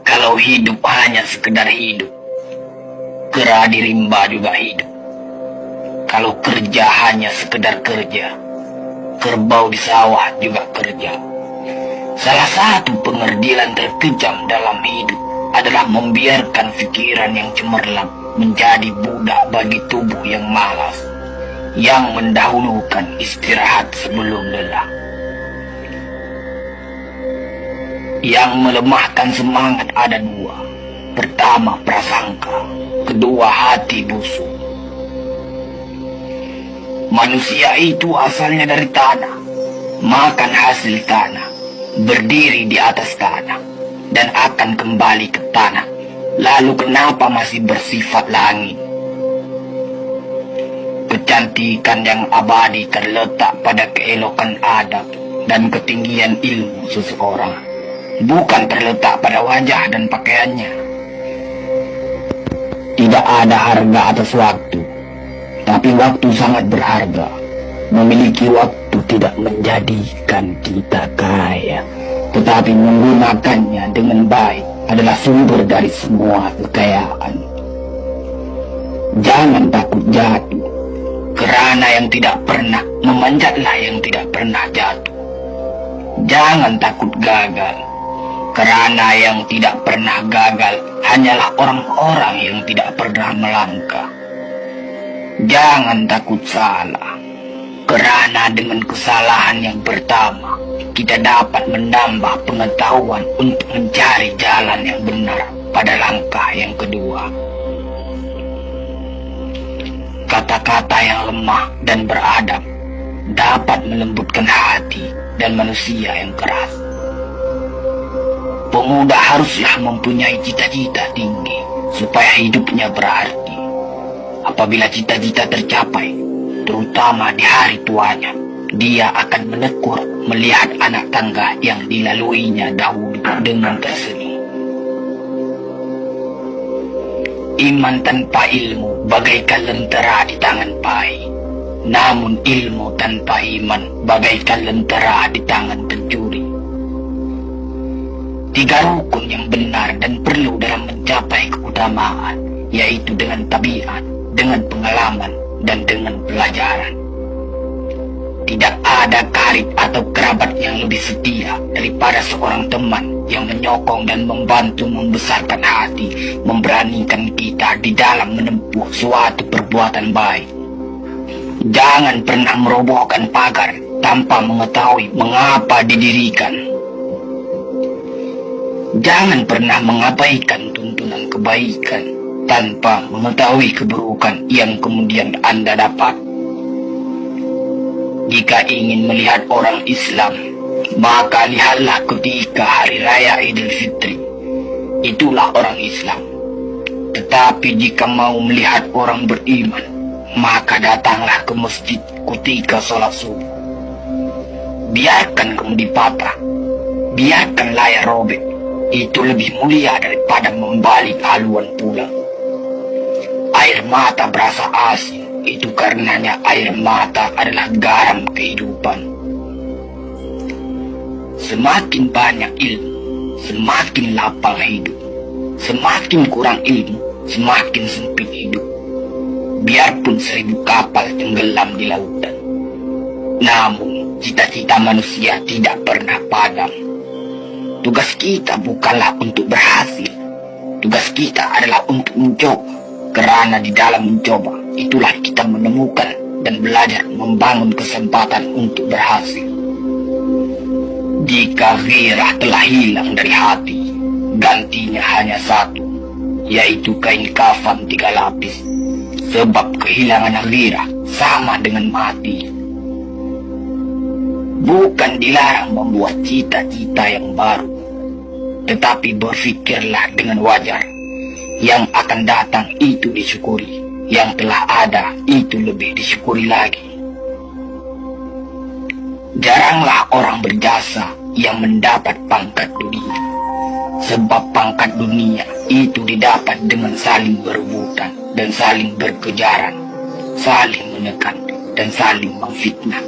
Kalau hidup hanya sekedar hidup, kera di rimba juga hidup. Kalau kerja hanya sekedar kerja, kerbau di sawah juga kerja. Salah satu pengerdilan terkejam dalam hidup adalah membiarkan pikiran yang cemerlang menjadi budak bagi tubuh yang malas, yang mendahulukan istirahat sebelum lelah. Yang melemahkan semangat ada dua. Pertama, prasangka. Kedua, hati busuk. Manusia itu asalnya dari tanah, makan hasil tanah, berdiri di atas tanah, dan akan kembali ke tanah. Lalu kenapa masih bersifat langit? Kecantikan yang abadi terletak pada keelokan adab dan ketinggian ilmu seseorang, bukan terletak pada wajah dan pakaiannya. Tidak ada harga atas waktu, tapi waktu sangat berharga. Memiliki waktu tidak menjadikan kita kaya, tetapi menggunakannya dengan baik adalah sumber dari semua kekayaan. Jangan takut jatuh, kerana yang tidak pernah memanjatlah yang tidak pernah jatuh. Jangan takut gagal, kerana yang tidak pernah gagal hanyalah orang-orang yang tidak pernah melangkah. Jangan takut salah, kerana dengan kesalahan yang pertama, kita dapat menambah pengetahuan untuk mencari jalan yang benar pada langkah yang kedua. Kata-kata yang lemah dan beradab dapat melembutkan hati dan manusia yang keras. Pemuda haruslah mempunyai cita-cita tinggi supaya hidupnya berarti. Apabila cita-cita tercapai, terutama di hari tuanya, dia akan menekur melihat anak tangga yang dilaluinya dahulu dengan tersenyum. Iman tanpa ilmu bagaikan lentera di tangan pai, namun ilmu tanpa iman bagaikan lentera di tangan pencuri. 3 rukun yang benar dan perlu dalam mencapai keutamaan, yaitu dengan tabiat, dengan pengalaman, dan dengan pelajaran. Tidak ada karib atau kerabat yang lebih setia daripada seorang teman yang menyokong dan membantu membesarkan hati, memberanikan kita di dalam menempuh suatu perbuatan baik. Jangan pernah merobohkan pagar tanpa mengetahui mengapa didirikan. Jangan pernah mengabaikan tuntunan kebaikan tanpa mengetahui keburukan yang kemudian Anda dapat. Jika ingin melihat orang Islam, maka lihatlah ketika hari raya Idul Fitri. Itulah orang Islam. Tetapi jika mau melihat orang beriman, maka datanglah ke masjid ketika sholat subuh. Biarkan kemudi patah, biarkan layar robek. Itu lebih mulia daripada membalik haluan pulang. Air mata berasa asin, itu karenanya air mata adalah garam kehidupan. Semakin banyak ilmu, semakin lapang hidup. Semakin kurang ilmu, semakin sempit hidup. Biarpun 1000 kapal tenggelam di lautan, namun cita-cita manusia tidak pernah padam. Tugas kita bukanlah untuk berhasil. Tugas kita adalah untuk mencoba. Kerana di dalam mencoba, itulah kita menemukan dan belajar membangun kesempatan untuk berhasil. Jika ghirah telah hilang dari hati, gantinya hanya satu, yaitu kain kafan 3 lapis. Sebab kehilangan ghirah sama dengan mati. Bukan dilarang membuat cita-cita yang baru, tetapi berfikirlah dengan wajar. Yang akan datang itu disyukuri, yang telah ada itu lebih disyukuri lagi. Jaranglah orang berjasa yang mendapat pangkat dunia, sebab pangkat dunia itu didapat dengan saling berebutan dan saling berkejaran, saling menekan dan saling memfitnah.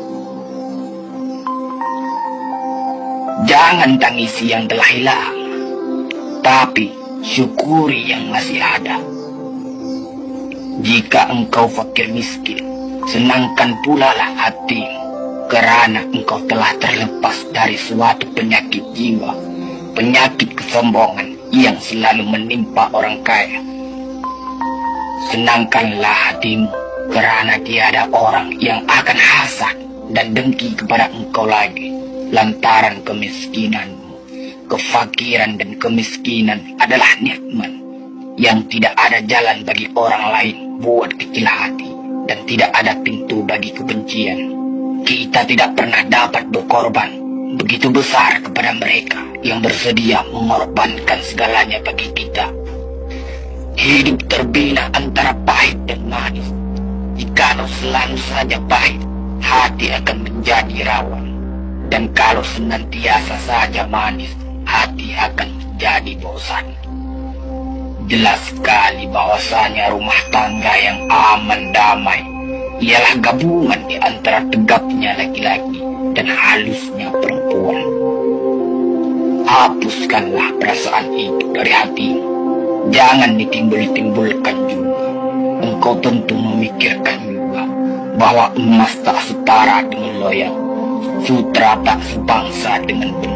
Jangan tangisi yang telah hilang, Tetapi syukuri yang masih ada. Jika engkau fakir miskin, senangkan pula lah hatimu, karena engkau telah terlepas dari suatu penyakit jiwa, penyakit kesombongan yang selalu menimpa orang kaya. Senangkanlah hatimu, karena tiada orang yang akan hasad dan dengki kepada engkau lagi, lantaran kemiskinanmu. Kefakiran dan kemiskinan adalah nikmat yang tidak ada jalan bagi orang lain buat kecil hati, dan tidak ada pintu bagi kebencian. Kita tidak pernah dapat berkorban begitu besar kepada mereka yang bersedia mengorbankan segalanya bagi kita. Hidup terbina antara pahit dan manis. Jikalau selalu saja pahit, hati akan menjadi rawan. Dan kalau senantiasa saja manis, hati akan menjadi bosan. Jelas sekali bahwasanya rumah tangga yang aman damai ialah gabungan di antara tegapnya laki-laki dan halusnya perempuan. Hapuskanlah perasaan itu dari hatimu. Jangan ditimbul-timbulkan juga. Engkau tentu memikirkan juga bahwa emas tak setara dengan loyang, sutra tak sebangsa dengan benar.